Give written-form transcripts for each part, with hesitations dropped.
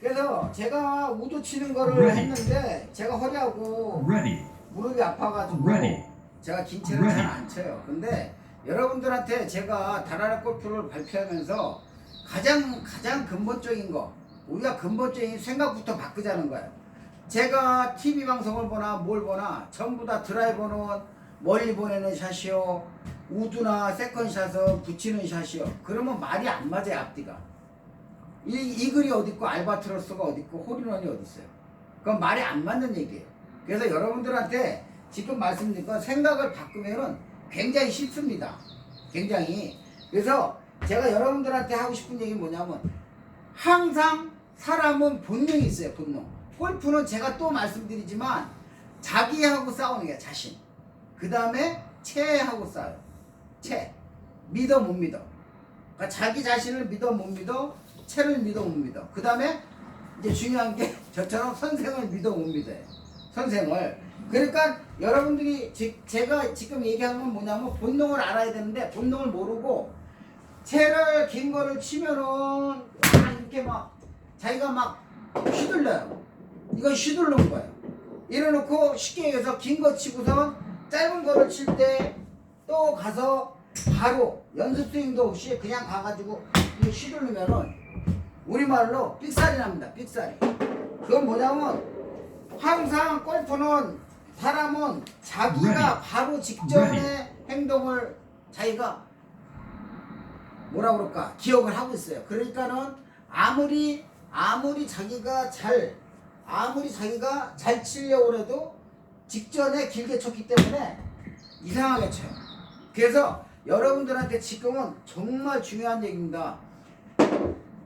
그래서 제가 우드 치는 거를 했는데 제가 허리하고 무릎이 아파가지고 제가 긴 채를 잘 안 쳐요. 근데 여러분들한테 제가 다라라 골프를 발표하면서 가장 근본적인 거, 우리가 근본적인 생각부터 바꾸자는 거예요. 제가 TV 방송을 보나 뭘 보나 전부 다 드라이버는 멀리 보내는 샷이요, 우드나 세컨샷은 붙이는 샷이요. 그러면 말이 안 맞아요. 앞뒤가 이글이 어딨고 알바트로스가 어딨고 홀인원이 어딨어요. 그건 말이 안 맞는 얘기예요. 그래서 여러분들한테 지금 말씀드린 건 생각을 바꾸면은 굉장히 쉽습니다. 굉장히. 그래서 제가 여러분들한테 하고 싶은 얘기는 뭐냐면, 항상 사람은 본능이 있어요. 본능. 골프는 제가 또 말씀드리지만 자기하고 싸우는 게 자신. 그 다음에 채하고 싸워요. 채. 믿어 못 믿어. 그러니까 자기 자신을 믿어 못 믿어, 채를 믿어 못 믿어. 그 다음에 이제 중요한 게 저처럼 선생을 믿어 못 믿어요. 선생을. 그러니까 여러분들이 제가 지금 얘기하는 건 뭐냐면 본능을 알아야 되는데, 본능을 모르고 채를 긴 거를 치면은 이렇게 막 자기가 막 휘둘려요. 이건 휘둘른 거예요. 이래놓고 쉽게 얘기해서 긴 거 치고선 짧은 거를 칠 때 또 가서 바로 연습 스윙도 없이 그냥 가가지고 휘두르면은 우리말로 삑살이 납니다. 삑살이. 그건 뭐냐면 항상 골프는 사람은 자기가 바로 직전의 행동을 자기가 뭐라 그럴까 기억을 하고 있어요. 그러니까는 아무리 자기가 잘 치려고 해도 직전에 길게 쳤기 때문에 이상하게 쳐요. 그래서 여러분들한테 지금은 정말 중요한 얘기입니다.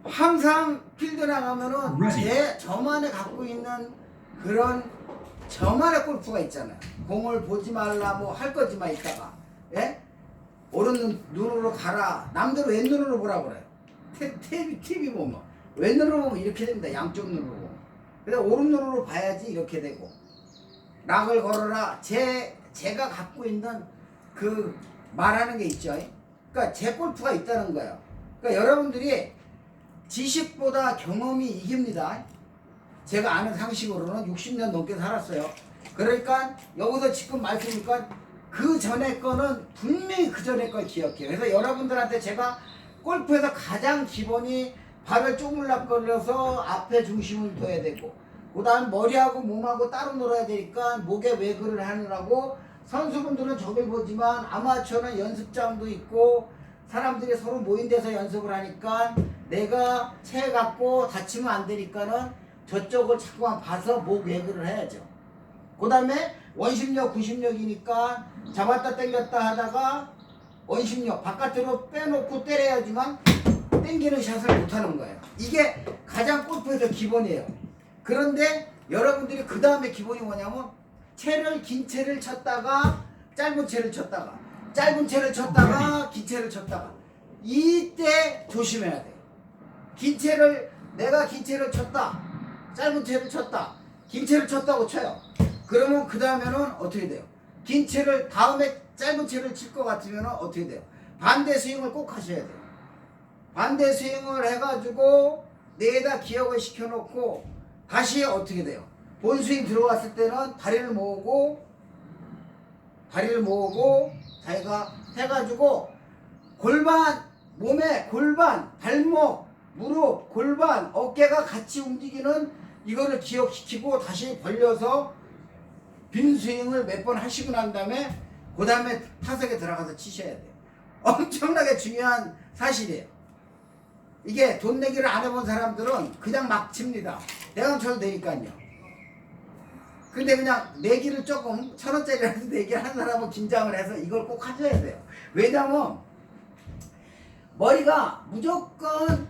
항상 필드 나가면은 저만의 갖고 있는 그런 저만의 골프가 있잖아요. 공을 보지 말라 뭐 할 거지만 있다가, 예? 오른 눈으로 가라. 남들은 왼눈으로 보라 그래요. TV 보면 왼눈으로 보면 이렇게 됩니다. 양쪽 눈으로 보면. 그래서 오른 눈으로 봐야지 이렇게 되고. 락을 걸어라. 제가 갖고 있는 그 말하는 게 있죠. 그러니까 제 골프가 있다는 거예요. 그러니까 여러분들이 지식보다 경험이 이깁니다. 제가 아는 상식으로는 60년 넘게 살았어요. 그러니까 여기서 지금 말씀이니까 그 전에 거는 분명히 그 전에 걸 기억해요. 그래서 여러분들한테 제가 골프에서 가장 기본이 발을 쪼물락거려서 앞에 중심을 둬야 되고, 그 다음 머리하고 몸하고 따로 놀아야 되니까 목에 외그를 하느라고, 선수분들은 저길 보지만 아마추어는 연습장도 있고 사람들이 서로 모인 데서 연습을 하니까 내가 채 갖고 다치면 안 되니까는 저쪽을 자꾸만 봐서 목 외그를 해야죠. 그 다음에 원심력, 구심력이니까 잡았다 당겼다 하다가 원심력 바깥으로 빼놓고 때려야지만 당기는 샷을 못하는 거예요. 이게 가장 골프에서 기본이에요. 그런데 여러분들이 그 다음에 기본이 뭐냐면 긴 채를 쳤다가 짧은 채를 쳤다가 짧은 채를 쳤다가 긴 채를 쳤다가, 이때 조심해야 돼요. 내가 긴 채를 쳤다, 짧은 채를 쳤다, 긴 채를 쳤다고 쳐요. 그러면 그 다음에는 어떻게 돼요? 긴 채를 다음에 짧은 채를 칠 것 같으면 어떻게 돼요? 반대 스윙을 꼭 하셔야 돼요. 반대 스윙을 해가지고 뇌에다 기억을 시켜놓고 다시 어떻게 돼요? 본 스윙 들어왔을 때는 다리를 모으고 자기가 해가지고 몸에 골반, 발목, 무릎, 골반, 어깨가 같이 움직이는 이거를 기억시키고 다시 벌려서 빈 스윙을 몇 번 하시고 난 다음에 그 다음에 타석에 들어가서 치셔야 돼요. 엄청나게 중요한 사실이에요. 이게 돈 내기를 안 해본 사람들은 그냥 막 칩니다. 내가 쳐도 되니까요. 근데 그냥 내기를 조금 1,000원짜리라도 내기를 하는 사람은 긴장을 해서 이걸 꼭 하셔야 돼요. 왜냐면 머리가 무조건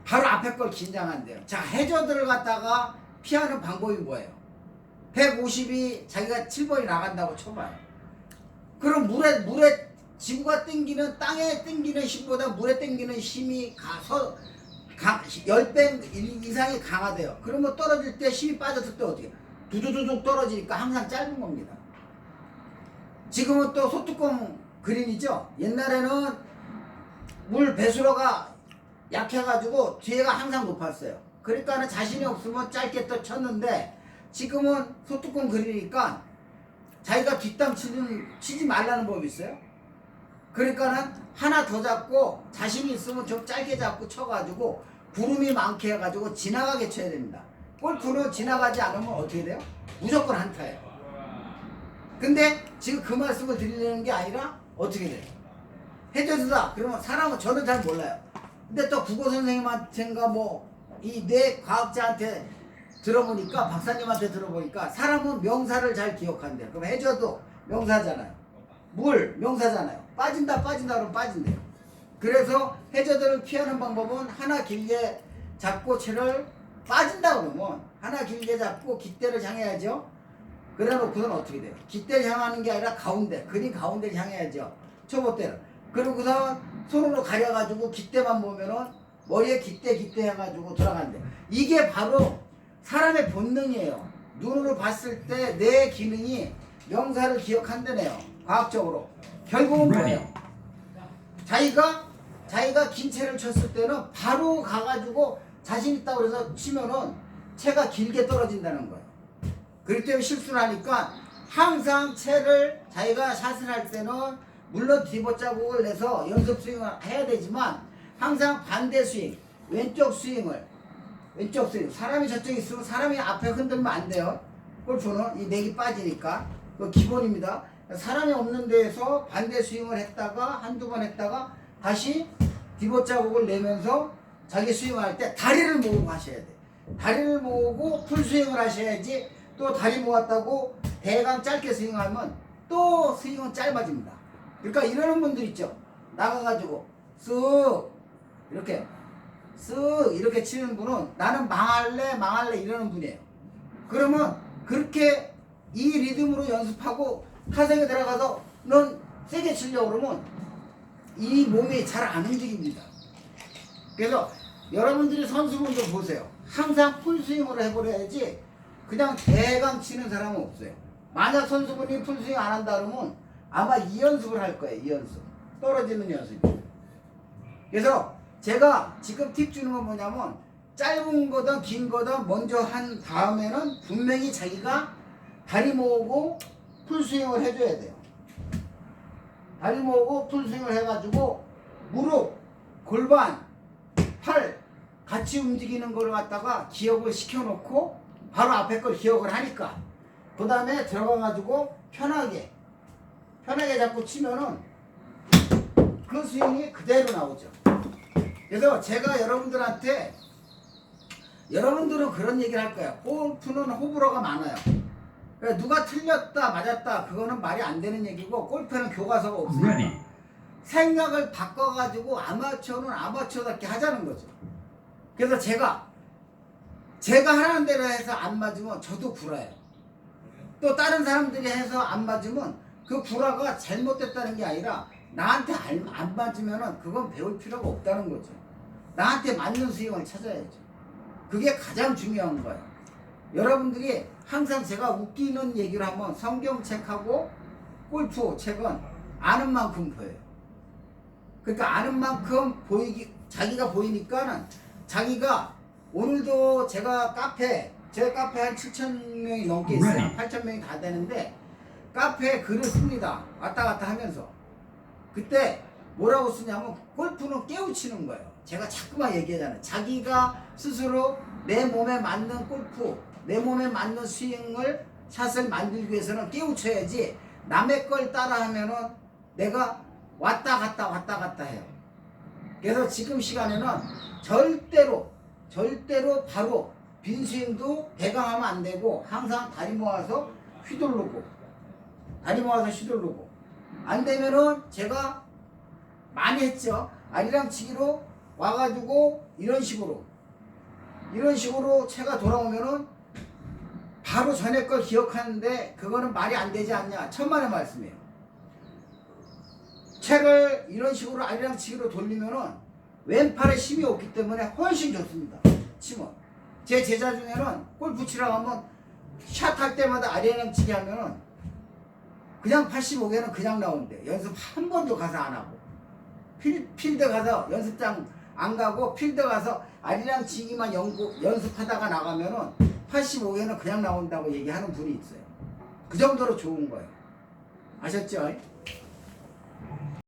바로 앞에 걸 긴장한대요. 자, 해저드를 갖다가 피하는 방법이 뭐예요? 150이 자기가 7번이 나간다고 쳐봐요. 그럼 물에 지구가 땡기는, 땅에 땡기는 힘보다 물에 땡기는 힘이 10배 이상이 강하대요. 그러면 떨어질 때 힘이 빠졌을 때 어떻게? 두두두둑 떨어지니까 항상 짧은 겁니다. 지금은 또 소뚜껑 그린이죠. 옛날에는 물 배수로가 약해가지고 뒤에가 항상 높았어요. 그러니까는 자신이 없으면 짧게 또 쳤는데 지금은 소뚜껑 그리니까 자기가 뒷땅 치지 말라는 법이 있어요. 그러니까는 하나 더 잡고 자신이 있으면 좀 짧게 잡고 쳐가지고 구름이 많게 해가지고 지나가게 쳐야 됩니다. 골프는 지나가지 않으면 어떻게 돼요? 무조건 안타예요. 근데 지금 그 말씀을 드리려는 게 아니라 어떻게 돼요? 해저드다 그러면 사람은 저는 잘 몰라요. 근데 또 국어 선생님한테인가 뭐 이 뇌 과학자한테 들어보니까 박사님한테 들어보니까 사람은 명사를 잘 기억한대요. 그럼 해저드 명사잖아요. 물 명사잖아요. 빠진다 그러면 빠진대요. 그래서 해저드를 피하는 방법은 하나 길게 잡고 채를 빠진다 그러면 하나 길게 잡고 깃대를 향해야죠. 그래 놓고선 어떻게 돼요? 깃대를 향하는 게 아니라 가운데 그린 가운데를 향해야죠. 초보대를. 그러고서 손으로 가려가지고 깃대만 보면은 머리에 깃대 해가지고 들어간대. 이게 바로 사람의 본능이에요. 눈으로 봤을 때 내 기능이 명사를 기억한다네요. 과학적으로. 결국은 뭐예요? 자기가 긴 채를 쳤을 때는 바로 가가지고 자신 있다고 해서 치면은 채가 길게 떨어진다는 거예요. 그렇기 때문에 실수를 하니까 항상 채를 자기가 샷을 할 때는 물론 디봇 자국을 내서 연습 스윙을 해야 되지만 항상 반대 스윙, 왼쪽 스윙, 사람이 저쪽에 있으면 사람이 앞에 흔들면 안 돼요. 골프는 이 맥이 빠지니까 그 기본입니다. 사람이 없는 데에서 반대 스윙을 했다가 한두 번 했다가 다시 디봇 자국을 내면서 자기 스윙할 때 다리를 모으고 하셔야 돼. 다리를 모으고 풀 스윙을 하셔야지. 또 다리 모았다고 대강 짧게 스윙하면 또 스윙은 짧아집니다. 그러니까 이러는 분들 있죠. 나가가지고 쓱 이렇게 치는 분은 나는 망할래 이러는 분이에요. 그러면 그렇게 이 리듬으로 연습하고 타석에 들어가서 넌 세게 치려고 그러면 이 몸이 잘 안 움직입니다. 그래서 여러분들이 선수분들 보세요. 항상 풀스윙으로 해버려야지 그냥 대강 치는 사람은 없어요. 만약 선수분이 풀스윙 안 한다 그러면 아마 2연습을 할 거예요. 2연습. 떨어지는 연습. 그래서 제가 지금 팁 주는 건 뭐냐면 짧은 거든 긴 거든 먼저 한 다음에는 분명히 자기가 다리 모으고 풀스윙을 해줘야 돼요. 다리 모으고 풀스윙을 해가지고 무릎, 골반, 팔 같이 움직이는 걸 갖다가 기억을 시켜놓고 바로 앞에 걸 기억을 하니까 그 다음에 들어가가지고 편하게 잡고 치면은 그 스윙이 그대로 나오죠. 그래서 제가 여러분들한테 여러분들은 그런 얘기를 할 거예요. 골프는 호불호가 많아요. 그러니까 누가 틀렸다 맞았다 그거는 말이 안 되는 얘기고 골프는 교과서가 없으니까 생각을 바꿔가지고 아마추어는 아마추어답게 하자는 거죠. 그래서 제가 하라는 대로 해서 안 맞으면 저도 불화해요. 또 다른 사람들이 해서 안 맞으면 그 불화가 잘못됐다는 게 아니라 나한테 안 맞으면 그건 배울 필요가 없다는 거죠. 나한테 맞는 스윙을 찾아야죠. 그게 가장 중요한 거예요. 여러분들이 항상 제가 웃기는 얘기를 하면 성경책하고 골프 책은 아는 만큼 보여요. 그러니까 아는 만큼 자기가 보이니까는 자기가 오늘도 제 카페 한 7,000명이 넘게 있어요. 8,000명이 다 되는데 카페에 글을 씁니다. 왔다 갔다 하면서. 그때 뭐라고 쓰냐면 골프는 깨우치는 거예요. 제가 자꾸만 얘기하잖아요. 자기가 스스로 내 몸에 맞는 골프, 내 몸에 맞는 스윙을 샷을 만들기 위해서는 깨우쳐야지 남의 걸 따라하면은 내가 왔다 갔다 해요. 그래서 지금 시간에는 절대로 바로 빈 스윙도 대강하면 안 되고 항상 다리 모아서 휘두르고 안 되면은 제가 많이 했죠. 아리랑 치기로 와가지고 이런 식으로 채가 돌아오면은 바로 전에 걸 기억하는데 그거는 말이 안 되지 않냐. 천만의 말씀이에요. 채를 이런 식으로 아리랑 치기로 돌리면은 왼팔에 힘이 없기 때문에 훨씬 좋습니다. 치면 제 제자 중에는 골프 치러 가면 샷 할 때마다 아리랑 치기 하면은 그냥 85개는 그냥 나오는데 연습 한 번도 가서 안 하고 필드 가서 연습장 안 가고 필드 가서 아리랑 치기만 연습하다가 나가면은 85개는 그냥 나온다고 얘기하는 분이 있어요. 그 정도로 좋은 거예요. 아셨죠?